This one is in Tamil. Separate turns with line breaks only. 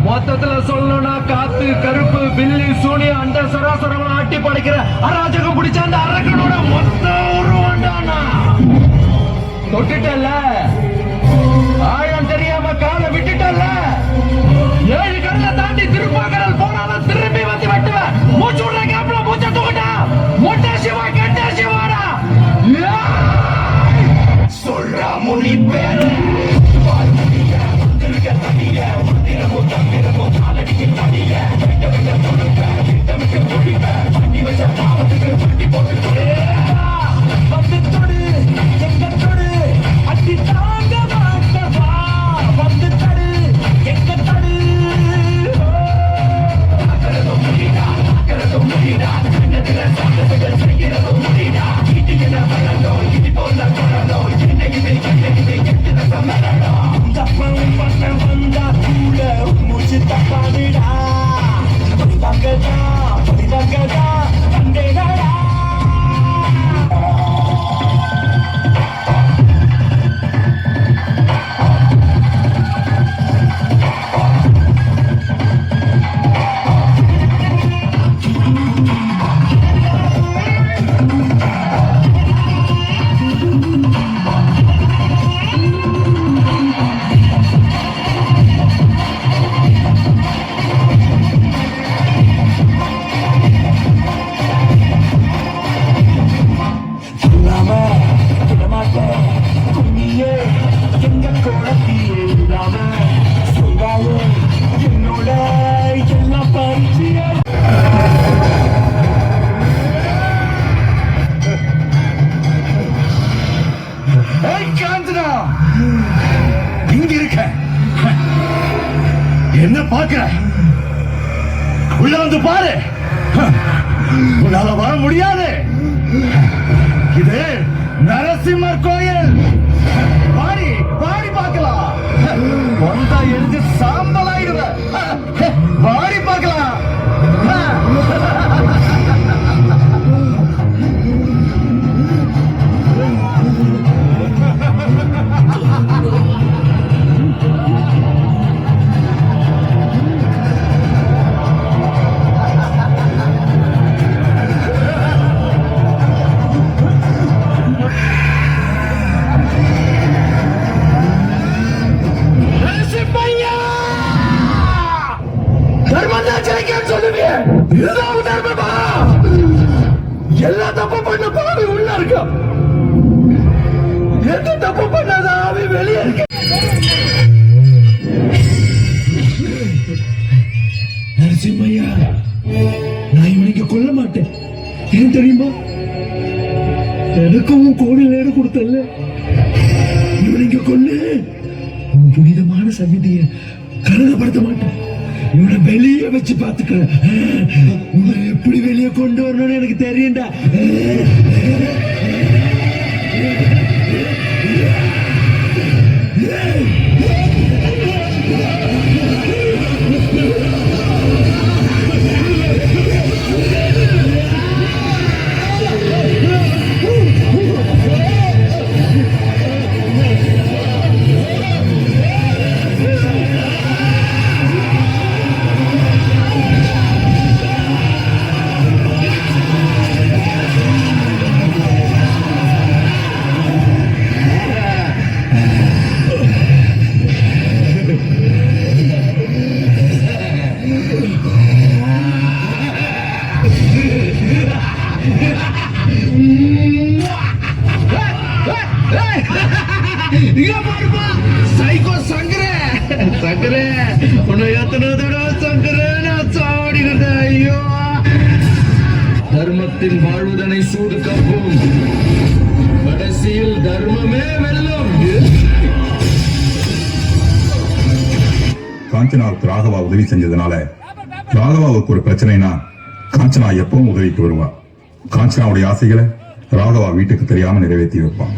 மொத்தத்துல சொல்லணும்னா காத்து கருப்பு பில்லி சூனி அந்த சராசரம் ஆட்டி படைக்கிற அராஜகம் பிடிச்ச அந்த அரக்கனோட மொத்த உருவாண்டானா தொட்டுட்டல ஆழம் தெரியாம காலை விட்டுட்டல 7 கடலை தாண்டி திருப்பாக்கடல் போனாலும் திரும்பி வந்து வெட்டுவேன் மூச்சு விடுற கேப்ல மூச்சை தூக்கிட்டா மொட்டை சிவா கெட்ட சிவாடா சொல்றா முனி பேரு என்ன பாக்குற உள்ள வந்து பாரு உன்னால வர முடியாது இது நரசிம்மர் கோயில் பாடி பாடி பார்க்கலாம் வந்தா எழுந்து சாம்பலாயிடுவ பாடி பார்க்கலாம் இதுதான் தர்மமா? எல்லா தப்பு பண்ண பாவி உள்ள இருக்க, எந்த தப்பு பண்ணாத ஆவி வெளியே இருக்க. நரசிம்மையா, நான் இவனுக்கு கொல்ல மாட்டேன். ஏன் தெரியுமா? எனக்கும் கோடி நேரம் கொடுத்தல்ல. இவனுக்கு கொல்லு, உன் புனிதமான சமிதிய கருதப்படுத்த மாட்டேன். இவனை வெளியே வச்சு பாத்துக்கிறேன். உன்னை எப்படி வெளியே கொண்டு வரணும்னு எனக்கு தெரியும்டா. சைக்கோ சங்கரே, சங்கரே உன்னை எத்தனை தடவை சங்கரே நான் சாவடிக்கிறேன். ஐயோ, தர்மத்தின் வாழ்வுதனை சூடு கப்பும், கடைசியில் தர்மமே வெல்லும்.
காஞ்சனாவுக்கு ராகவா உதவி செஞ்சதுனால ராகவாவுக்கு ஒரு பிரச்சனைனா காஞ்சனா எப்பவும் உதவிக்கு வருவா. காஞ்சனாவுடைய ஆசைகளை ராகவா வீட்டுக்கு தெரியாம நிறைவேற்றி வைப்பான்.